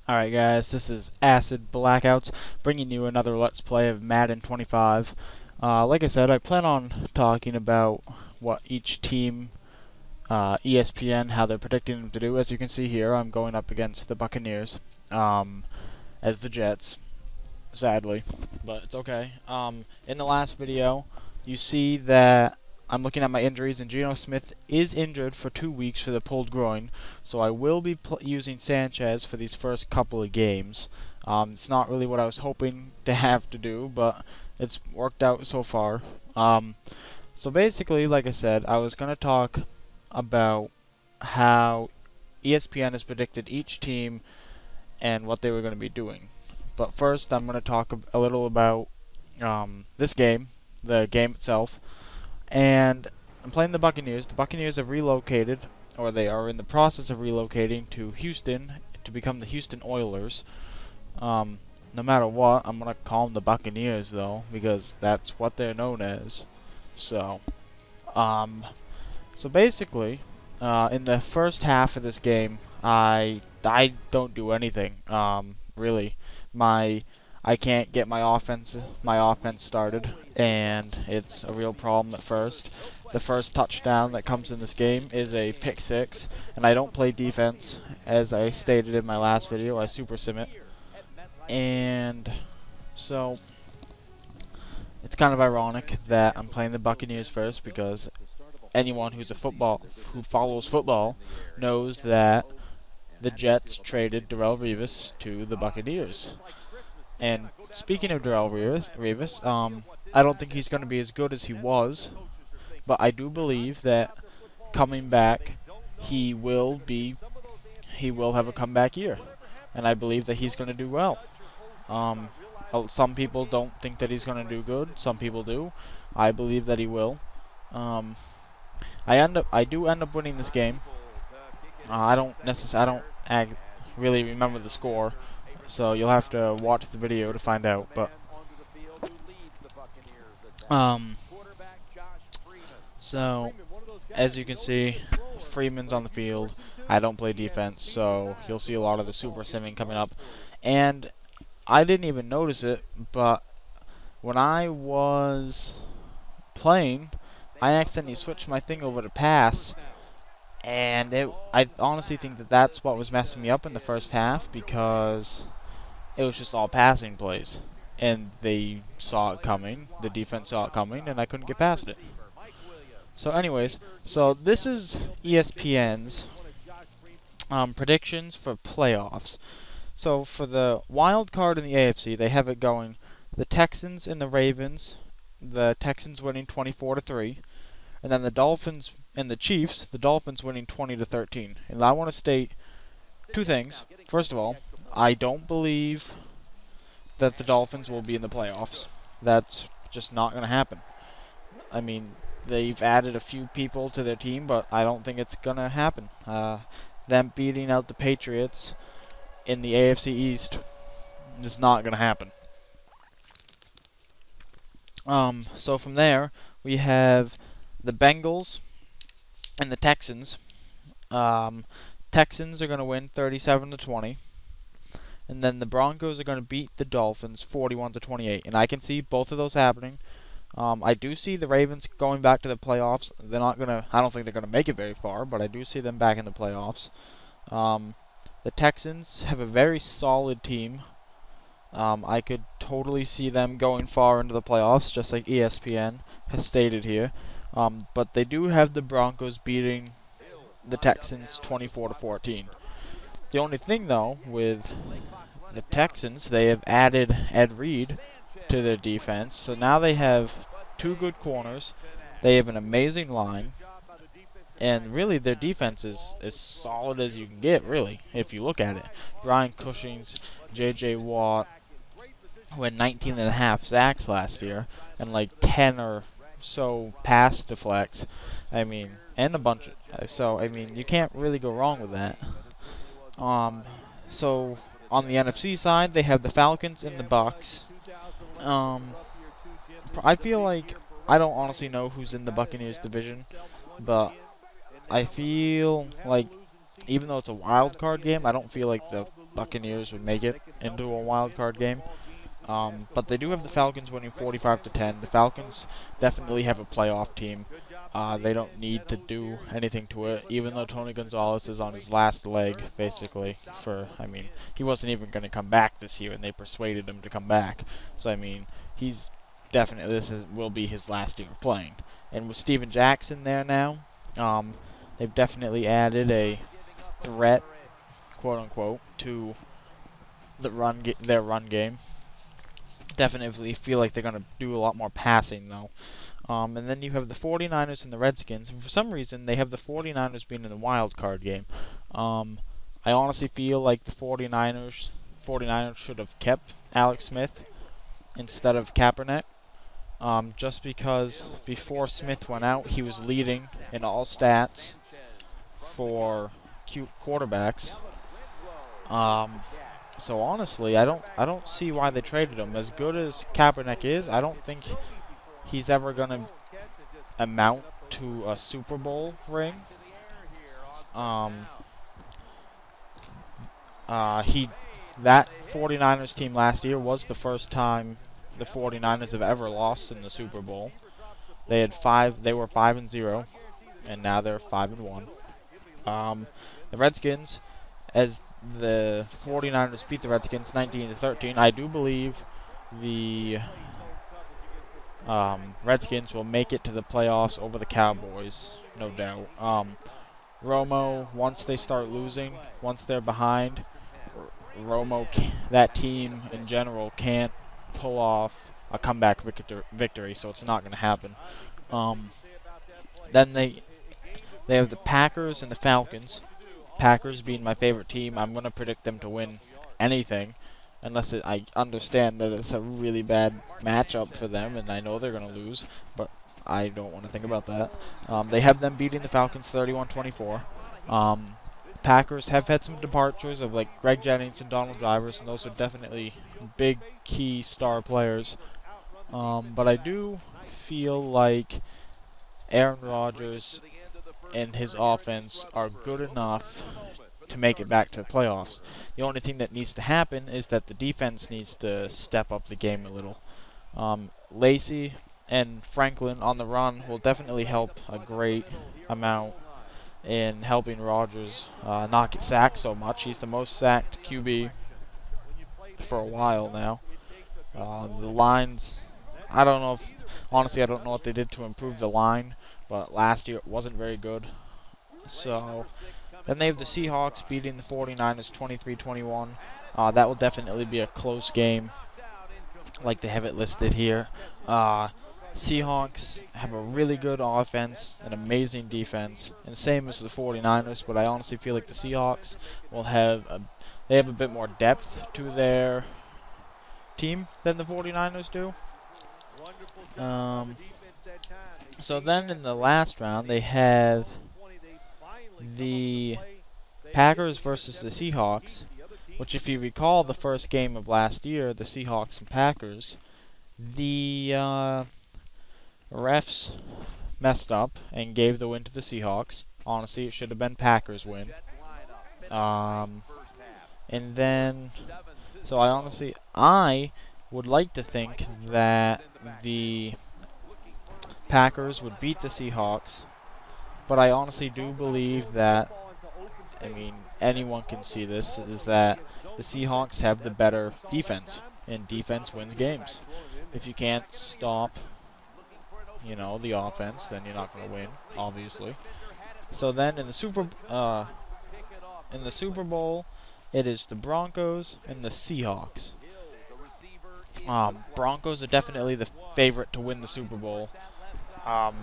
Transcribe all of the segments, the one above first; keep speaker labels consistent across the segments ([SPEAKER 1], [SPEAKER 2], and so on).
[SPEAKER 1] Alright guys, this is Acid Blackouts, bringing you another Let's Play of Madden 25. Like I said, I plan on talking about what each team, ESPN, how they're predicting them to do. As you can see here, I'm going up against the Buccaneers, as the Jets, sadly, but it's okay. In the last video, you see that I'm looking at my injuries, and Geno Smith is injured for 2 weeks for the pulled groin, so I will be using Sanchez for these first couple of games. It's not really what I was hoping to have to do, but it's worked out so far. So basically, like I said, I was going to talk about how ESPN has predicted each team and what they were going to be doing. But first, I'm going to talk a little about this game, the game itself. And I'm playing the Buccaneers. The Buccaneers have relocated, or they are in the process of relocating to Houston to become the Houston Oilers. No matter what, I'm going to call them the Buccaneers, though, because that's what they're known as. So basically, in the first half of this game, I don't do anything. Really, I can't get my offense started, and it's a real problem at first. The first touchdown that comes in this game is a pick six, and I don't play defense, as I stated in my last video. I super sim it, and so it's kind of ironic that I'm playing the Buccaneers first, because anyone who follows football knows that the Jets traded Darrelle Revis to the Buccaneers. And speaking of Darrelle Revis, I don't think he's going to be as good as he was, but I do believe that coming back, he will have a comeback year, and I believe that he's going to do well. Some people don't think that he's going to do good. Some people do. I believe that he will. I do end up winning this game. I don't really remember the score, so you'll have to watch the video to find out. But so as you can see, Freeman's on the field. I don't play defense, so you'll see a lot of the super simming coming up. And I didn't even notice it, but when I was playing, I accidentally switched my thing over to pass, and I honestly think that that's what was messing me up in the first half, because it was just all passing plays, and they saw it coming, the defense saw it coming, and I couldn't get past it. So anyways, so this is ESPN's predictions for playoffs. So for the wild card in the AFC, they have it going the Texans and the Ravens, the Texans winning 24-3, and then the Dolphins and the Chiefs, the Dolphins winning 20-13. And I want to state two things. First of all, I don't believe that the Dolphins will be in the playoffs. That's just not going to happen. I mean, they've added a few people to their team, but I don't think it's going to happen. Them beating out the Patriots in the AFC East is not going to happen. So from there, we have the Bengals and the Texans. Texans are going to win 37-20. And then the Broncos are going to beat the Dolphins 41-28. And I can see both of those happening. I do see the Ravens going back to the playoffs. I don't think they're going to make it very far, but I do see them back in the playoffs. The Texans have a very solid team. I could totally see them going far into the playoffs, just like ESPN has stated here. But they do have the Broncos beating the Texans 24-14. The only thing, though, with the Texans, they have added Ed Reed to their defense. So now they have two good corners. They have an amazing line. And really, their defense is as solid as you can get, really, if you look at it. Brian Cushing's, J.J. Watt, who had 19.5 sacks last year, and like 10 or so pass deflects. I mean, and a bunch of... So, I mean, you can't really go wrong with that. So, on the NFC side, they have the Falcons and the Bucks. I feel like... I don't honestly know who's in the Buccaneers division, but I feel like, even though it's a wild card game, I don't feel like the Buccaneers would make it into a wild card game. But they do have the Falcons winning 45-10. The Falcons definitely have a playoff team. They don't need to do anything to it, even though Tony Gonzalez is on his last leg, basically. I mean, he wasn't even going to come back this year, and they persuaded him to come back. So, I mean, he's definitely, will be his last year of playing. And with Steven Jackson there now, they've definitely added a threat, quote unquote, to their run game. Definitely feel like they're going to do a lot more passing, though. And then you have the 49ers and the Redskins. And for some reason, they have the 49ers being in the wild card game. I honestly feel like the 49ers should have kept Alex Smith instead of Kaepernick. Just because before Smith went out, he was leading in all stats for quarterbacks. So honestly, I don't see why they traded him. As good as Kaepernick is, I don't think he's ever gonna amount to a Super Bowl ring. That 49ers team last year was the first time the 49ers have ever lost in the Super Bowl. They were 5-0, and now they're 5-1. The Redskins, as the 49ers beat the Redskins 19-13, I do believe the Redskins will make it to the playoffs over the Cowboys, no doubt. Romo, once they start losing, once they're behind, that team in general can't pull off a comeback victory, so it's not going to happen. Then they have the Packers and the Falcons. Packers being my favorite team, I'm going to predict them to win anything, unless I understand that it's a really bad matchup for them, and I know they're going to lose, but I don't want to think about that. They have them beating the Falcons 31-24. Packers have had some departures of like Greg Jennings and Donald Drivers, and those are definitely big key star players. But I do feel like Aaron Rodgers and his offense are good enough to make it back to the playoffs. The only thing that needs to happen is that the defense needs to step up the game a little. Lacey and Franklin on the run will definitely help a great amount in helping Rodgers not get sacked so much. He's the most sacked QB for a while now. The lines, honestly, I don't know what they did to improve the line, but last year it wasn't very good. So then they have the Seahawks beating the 49ers 23-21. That will definitely be a close game, like they have it listed here. Seahawks have a really good offense, an amazing defense, and same as the 49ers, but I honestly feel like the Seahawks will have a bit more depth to their team than the 49ers do. So then in the last round, they have the Packers versus the Seahawks, which if you recall the first game of last year, the Seahawks and Packers, the refs messed up and gave the win to the Seahawks. Honestly, it should have been Packers win. And then, so I would like to think that the Packers would beat the Seahawks, but I honestly do believe that, anyone can see this, is that the Seahawks have the better defense, and defense wins games. If you can't stop the offense, then you're not going to win, obviously. So then in the Super Bowl, it is the Broncos and the Seahawks. Broncos are definitely the favorite to win the Super Bowl out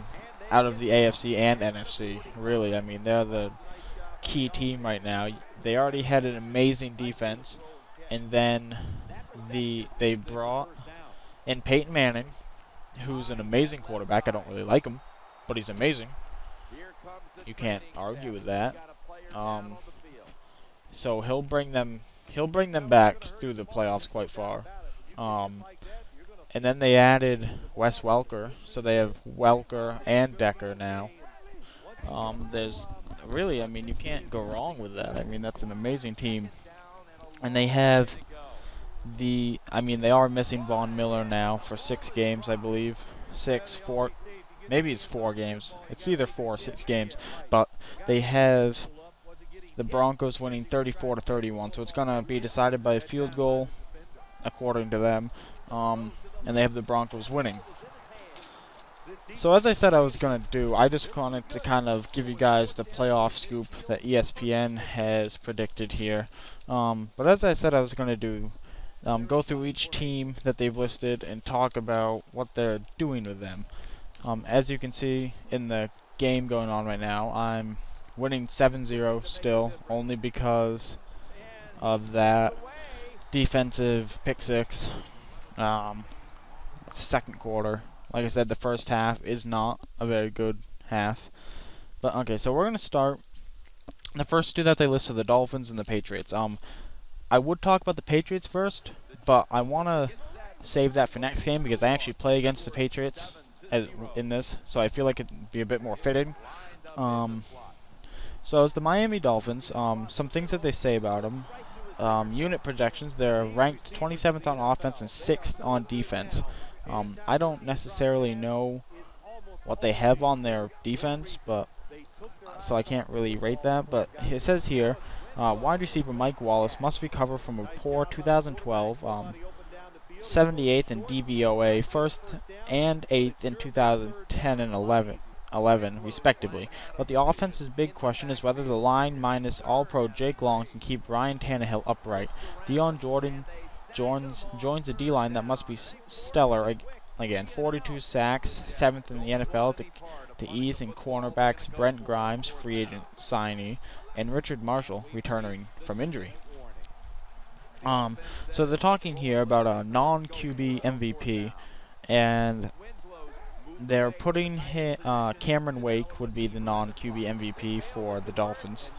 [SPEAKER 1] of the AFC and NFC. Really, they're the key team right now. They already had an amazing defense, and then they brought in Peyton Manning, who's an amazing quarterback. I don't really like him, but he's amazing. You can't argue with that. So he'll bring them back through the playoffs quite far. And then they added Wes Welker, so they have Welker and Decker now. There's really, you can't go wrong with that. That's an amazing team. And they have they are missing Von Miller now for 6 games, I believe. 4, maybe it's 4 games. It's either 4 or 6 games. But they have the Broncos winning 34-31, so it's going to be decided by a field goal, according to them. And they have the Broncos winning. So as I said I was going to do, I just wanted to kind of give you guys the playoff scoop that ESPN has predicted here. But as I said I was going to do, go through each team that they've listed and talk about what they're doing with them. As you can see in the game going on right now, I'm winning 7-0 still, only because of that defensive pick 6. Second quarter. Like I said, the first half is not a very good half. But okay, so we're going to start. The first two that they list are the Dolphins and the Patriots. I would talk about the Patriots first, but I want to save that for next game because I actually play against the Patriots in this, so I feel like it'd be a bit more fitting. So as the Miami Dolphins, some things that they say about them. Unit projections, they're ranked 27th on offense and 6th on defense. I don't necessarily know what they have on their defense, but so I can't really rate that. But it says here, wide receiver Mike Wallace must recover from a poor 2012, 78th in DVOA, 1st and 8th in 2010 and 11 respectively. But the offense's big question is whether the line minus All-Pro Jake Long can keep Ryan Tannehill upright. Dion Jordan joins the D-line that must be stellar again. 42 sacks, 7th in the NFL to ease in cornerbacks Brent Grimes, free agent signee, and Richard Marshall returning from injury. So they're talking here about a non-QB MVP, and they're putting Cameron Wake would be the non-QB MVP for the Dolphins.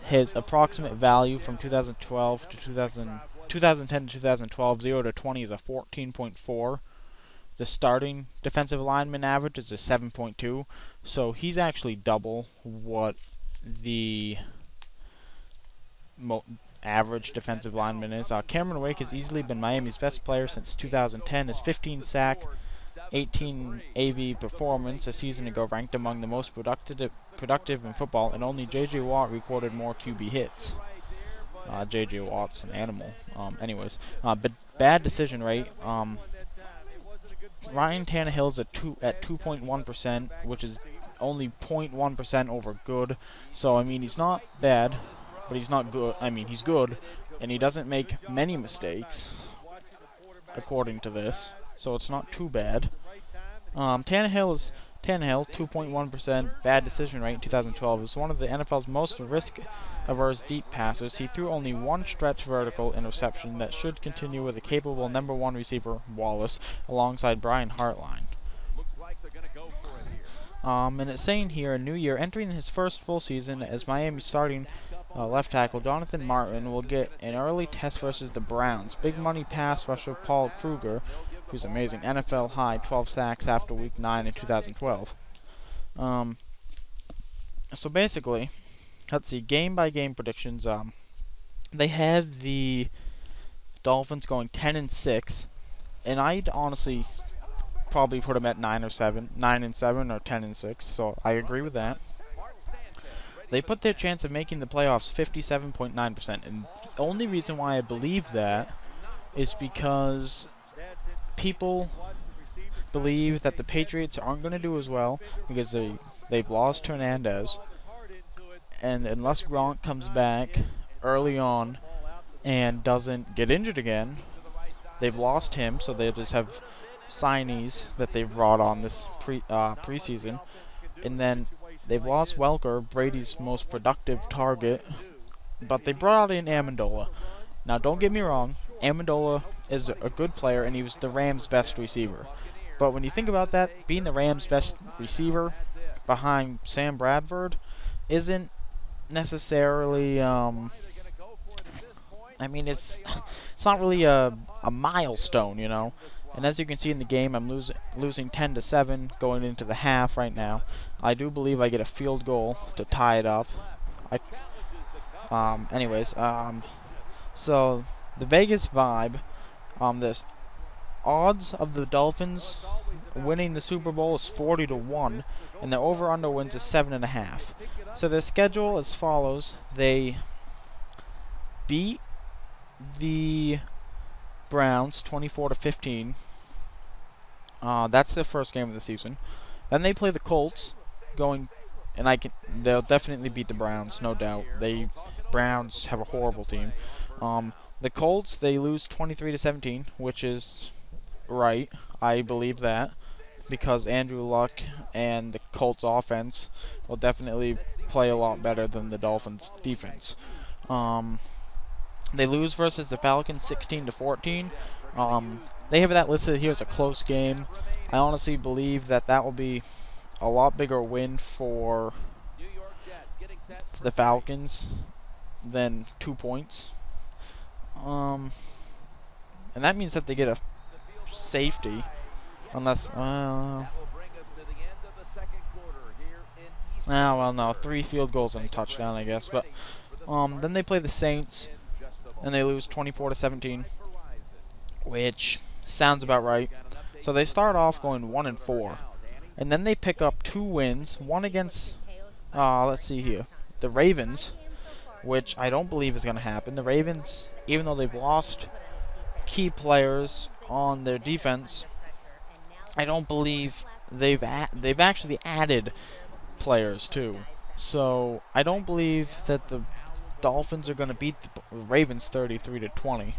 [SPEAKER 1] His approximate value from 2012 to 2010 to 2012, 0 to 20 is a 14.4. The starting defensive lineman average is a 7.2. So he's actually double what the average defensive lineman is. Cameron Wake has easily been Miami's best player since 2010. His 15 sack, 18 AV performance a season ago ranked among the most productive in football, and only J.J. Watt recorded more QB hits. J.J. Watt's an animal. But bad decision rate. Ryan Tannehill's at 2.1%, which is only 0.1% over good. So I mean, he's not bad, but he's not good. I mean, he's good, and he doesn't make many mistakes, according to this. So it's not too bad. Tannehill, 2.1%, bad decision rate in 2012, is one of the NFL's most risk-averse deep passers. He threw only one stretch vertical interception that should continue with a capable number 1 receiver, Wallace, alongside Brian Hartline. And it's saying here, a new year, entering his first full season as Miami's starting left tackle, Jonathan Martin will get an early test versus the Browns. Big money pass rusher Paul Kruger, who's amazing, NFL high 12 sacks after week 9 in 2012. So basically, let's see, game by game predictions. They have the Dolphins going 10-6, and I'd honestly probably put them at 9-7 or 10-6. So I agree with that. They put their chance of making the playoffs 57.9%, and the only reason why I believe that is because people believe that the Patriots aren't going to do as well because they've lost Hernandez, and unless Gronk comes back early on and doesn't get injured again, they've lost him, so they just have signees that they've brought on this preseason, and then they've lost Welker, Brady's most productive target, but they brought in Amendola. Now don't get me wrong, Amendola is a good player, and he was the Rams' best receiver. But when you think about that, being the Rams' best receiver behind Sam Bradford isn't necessarily, I mean, it's not really a milestone, you know. And as you can see in the game, I'm losing 10-7 going into the half right now. I do believe I get a field goal to tie it up. Anyways, so the Vegas vibe, this odds of the Dolphins winning the Super Bowl is 40-1, and the over/under wins is 7.5. So their schedule as follows: they beat the Browns 24-15. That's their first game of the season. Then they play the Colts, they'll definitely beat the Browns, no doubt. Browns have a horrible team. The Colts, they lose 23-17, which is right. I believe that, because Andrew Luck and the Colts offense will definitely play a lot better than the Dolphins defense. They lose versus the Falcons 16-14. They have that listed here as a close game. I honestly believe that will be a lot bigger win for the Falcons than 2 points. And that means that they get a safety, unless well, no, 3 field goals and a touchdown, I guess. But then they play the Saints, and they lose 24-17, which sounds about right. So they start off going 1-4, and then they pick up 2 wins, one against let's see here, the Ravens, which I don't believe is going to happen. The Ravens, even though they've lost key players on their defense, I don't believe they've actually added players too. So I don't believe that the Dolphins are going to beat the Ravens 33-20.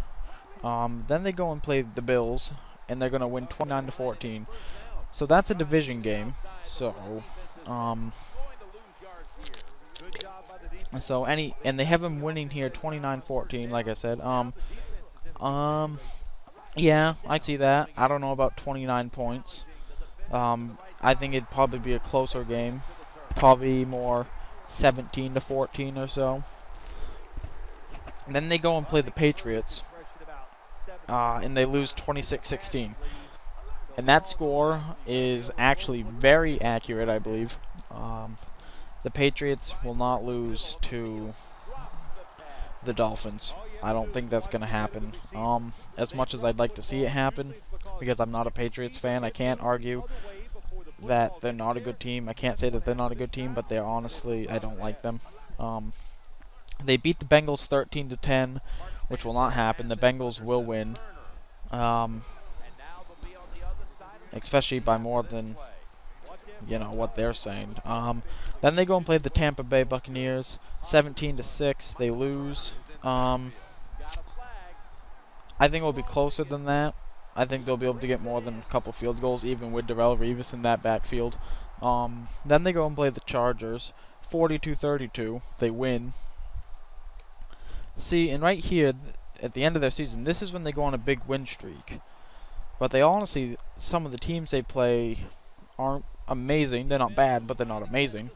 [SPEAKER 1] Then they go and play the Bills, and they're going to win 29-14. So that's a division game. So and they have them winning here 29-14, like I said. Yeah, I see that. I don't know about 29 points. I think it'd probably be a closer game, probably more 17-14 or so. And then they go and play the Patriots, and they lose 26-16. And that score is actually very accurate, I believe. The Patriots will not lose to the Dolphins. I don't think that's going to happen. As much as I'd like to see it happen, because I'm not a Patriots fan, I can't argue that they're not a good team. I can't say that they're not a good team, but they're honestly, I don't like them. They beat the Bengals 13-10, which will not happen. The Bengals will win, especially by more than what they're saying. Then they go and play the Tampa Bay Buccaneers 17-6. They lose. I think it'll be closer than that. I think they'll be able to get more than a couple field goals, even with Darrelle Revis in that backfield. Then they go and play the Chargers 42-32. They win. See, and right here, at the end of their season, this is when they go on a big win streak. But they honestly, some of the teams they play aren't amazing. They're not bad, but they're not amazing.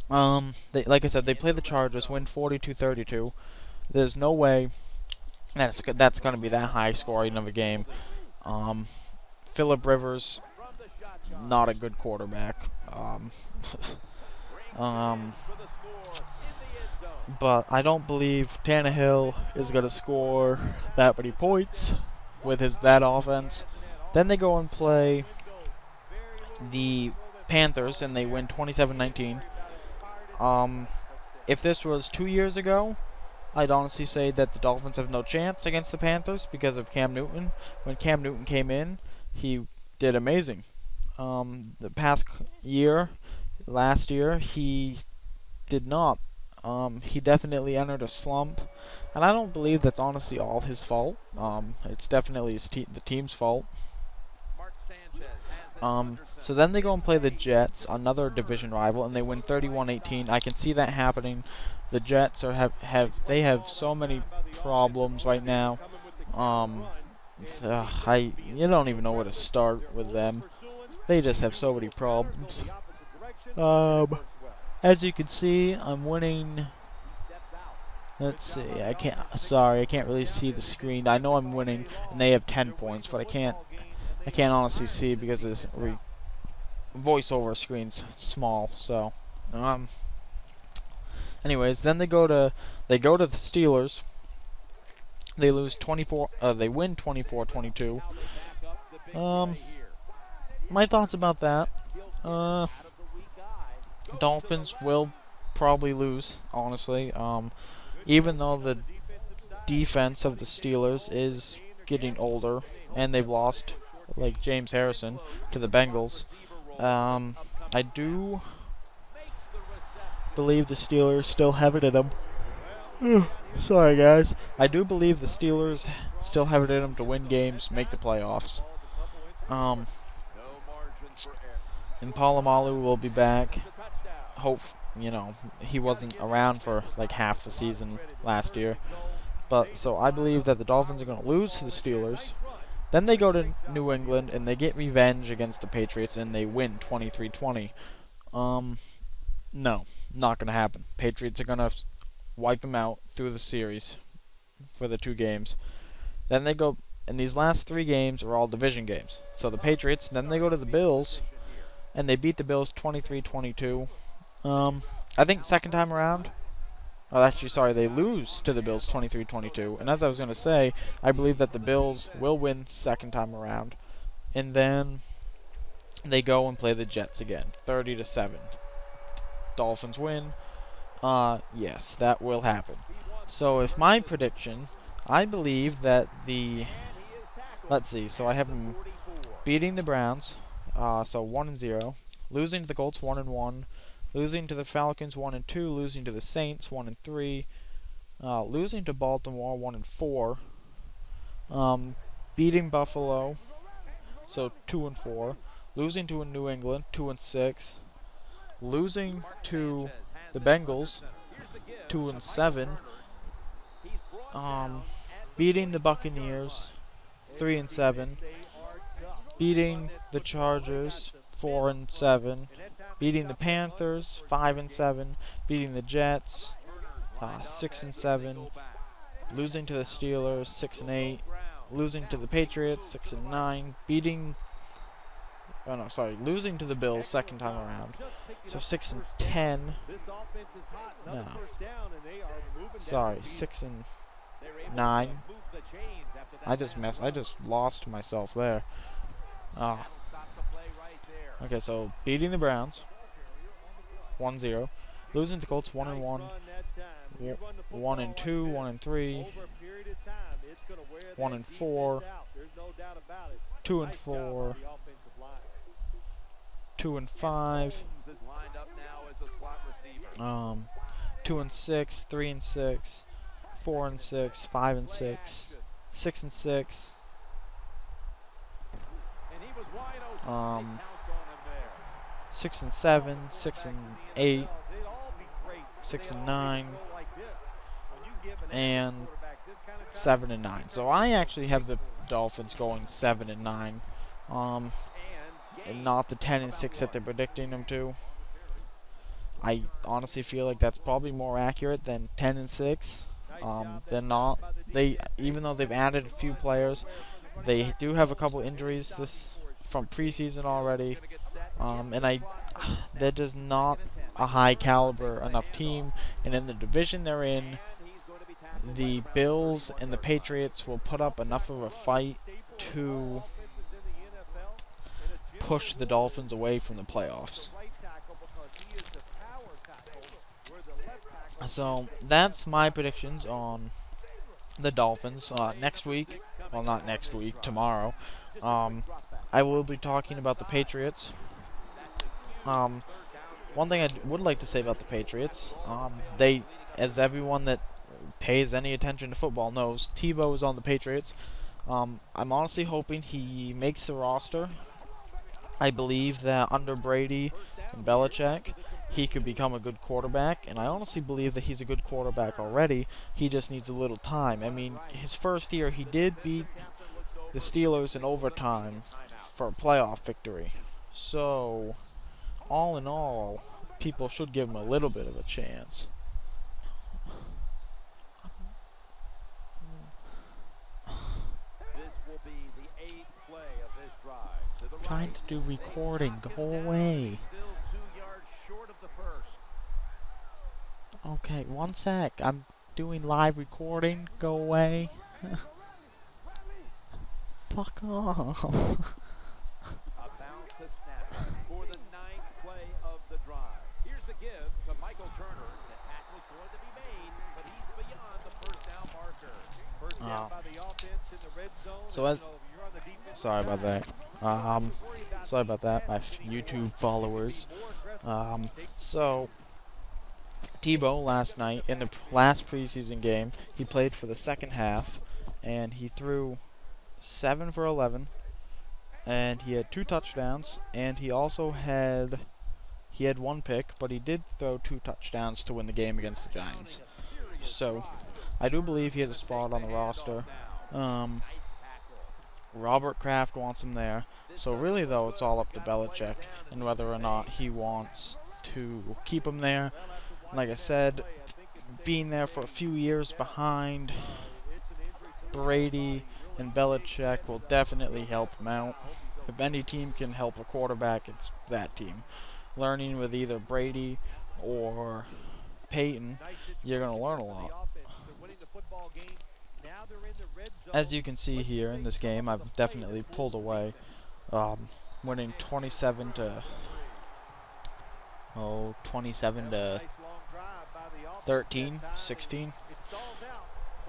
[SPEAKER 1] Like I said, they play the Chargers, win 42-32. There's no way that's going to be that high scoring of a game. Phillip Rivers, not a good quarterback. But I don't believe Tannehill is going to score that many points with that offense. Then they go and play the Panthers, and they win 27-19. If this was 2 years ago, I'd honestly say that the Dolphins have no chance against the Panthers because of Cam Newton. When Cam Newton came in, he did amazing. The past year, last year, he did not. He definitely entered a slump, and I don't believe that's honestly all his fault. It's definitely the team's fault. So then they go and play the Jets, another division rival, and they win 31-18. I can see that happening. The Jets have so many problems right now. You don't even know where to start with them. They just have so many problems. As you can see, I'm winning. Let's see. I can't really see the screen. I know I'm winning, and they have 10 points, but I can't honestly see because this voiceover screen's small. So, Anyways, then they go to the Steelers. They lose 24. They win 24-22. My thoughts about that. Dolphins will probably lose, honestly. Even though the defense of the Steelers is getting older, and they've lost, like James Harrison, to the Bengals. I do believe the Steelers still have it in them. Sorry, guys. I do believe the Steelers still have it in them to win games, make the playoffs. And Palomalu will be back. He wasn't around for like half the season last year. But so I believe that the Dolphins are going to lose to the Steelers. Then they go to New England and they get revenge against the Patriots and they win 23-20. No, not going to happen. Patriots are going to wipe them out through the series for the 2 games. Then they go, and these last 3 games are all division games. So the Patriots, then they go to the Bills, and they beat the Bills 23-22. I think second time around, actually, sorry, they lose to the Bills 23-22. And as I was going to say, I believe that the Bills will win second time around. And then they go and play the Jets again, 30-7. Dolphins win. Yes, that will happen. So if my prediction, I believe that let's see, so I have them beating the Browns, so 1-0, losing to the Colts 1-1, losing to the Falcons 1-2, losing to the Saints 1-3, losing to Baltimore 1-4, beating Buffalo, so 2-4, losing to New England 2-6, losing to the Bengals 2-7, beating the Buccaneers 3-7, beating the Chargers 4-7, beating the Panthers 5-7, beating the Jets 6-7, losing to the Steelers 6-8, losing to the Patriots 6-9, losing to the Bills second time around, so 6-10. No, sorry, 6-9. I just lost myself there. Okay, so beating the Browns 1-0, losing to the Colts 1-1, 1-2, 1-3, 1-4, 2-4, 2-5, 2-6, 3-6, 4-6, 5-6, 6-6, 6-7, 6-8, 6-9, and 7-9. So I actually have the Dolphins going 7-9, and not the 10-6 that they're predicting them to. I honestly feel like that's probably more accurate than 10-6. They're not. Even though they've added a few players, they do have a couple injuries from preseason already. And they're just not a high caliber enough team. And in the division they're in, the Bills and the Patriots will put up enough of a fight to push the Dolphins away from the playoffs. So that's my predictions on the Dolphins. Next week, well, not next week, tomorrow, I will be talking about the Patriots. One thing I would like to say about the Patriots, as everyone that pays any attention to football knows, Tebow is on the Patriots. I'm honestly hoping he makes the roster. I believe that under Brady and Belichick, he could become a good quarterback, and I honestly believe that he's a good quarterback already. He just needs a little time. I mean, his first year, he did beat the Steelers in overtime for a playoff victory. So, all in all, people should give him a little bit of a chance. Trying to do recording. Go away. Oh, Okay, one sec. I'm doing live recording. Go away. Fuck off.
[SPEAKER 2] About to snap for the ninth play of the drive. Here's the give to Michael Turner. The tackle's going to be made, but he's beyond the first down marker. First down by the offense in the red zone.
[SPEAKER 1] So as
[SPEAKER 2] You're on the defense.
[SPEAKER 1] sorry about that. Sorry about that, my YouTube followers. So Tebow last night in the last preseason game, he played for the second half, and he threw 7 for 11, and he had 2 touchdowns, and he had 1 pick, but he did throw 2 touchdowns to win the game against the Giants. So I do believe he has a spot on the roster. Robert Kraft wants him there. So really, though, it's all up to Belichick and whether or not he wants to keep him there. Like I said, being there for a few years behind Brady and Belichick will definitely help him out. If any team can help a quarterback, it's that team. Learning with either Brady or Peyton, you're going to learn a lot. As you can see here in this game, I've definitely pulled away, winning 27 to 13, 16.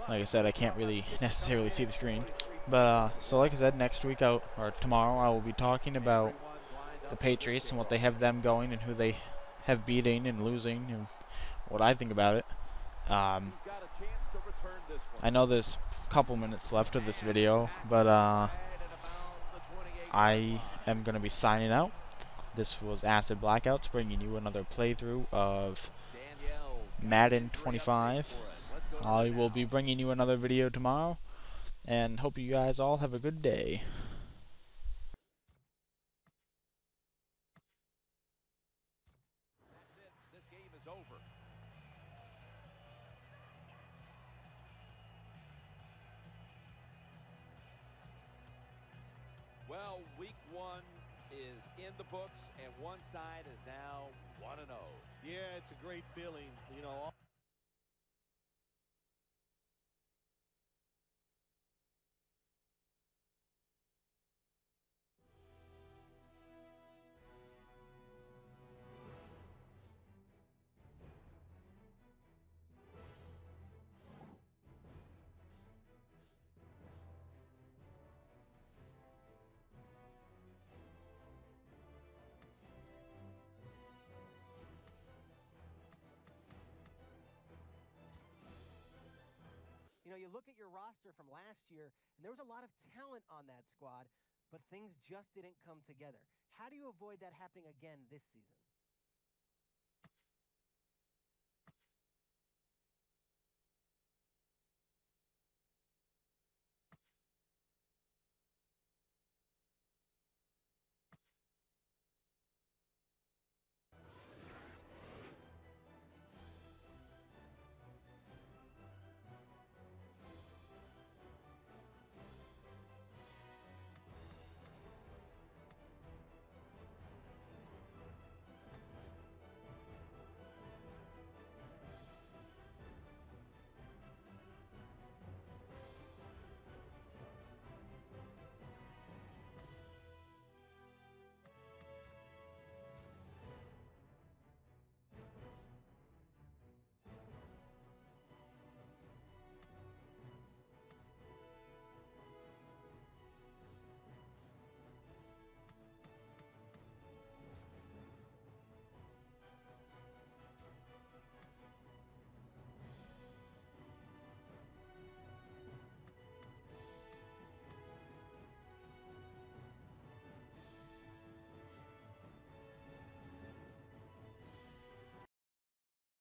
[SPEAKER 1] Like I said, I can't really necessarily see the screen. But so like I said, next week or tomorrow, I will be talking about the Patriots and what they have them going and who they have beating and losing and what I think about it. I know there's a couple minutes left of this video, but I am going to be signing out. This was Acid Blackouts, bringing you another playthrough of Madden 25. I will be bringing you another video tomorrow, and hope you guys all have a good day.
[SPEAKER 2] That's it. This game is over. Well, week 1 is in the books, and one side is now 1-0.
[SPEAKER 3] Yeah, it's a great feeling, you know.
[SPEAKER 4] You know, you look at your roster from last year, and there was a lot of talent on that squad, but things just didn't come together. How do you avoid that happening again this season?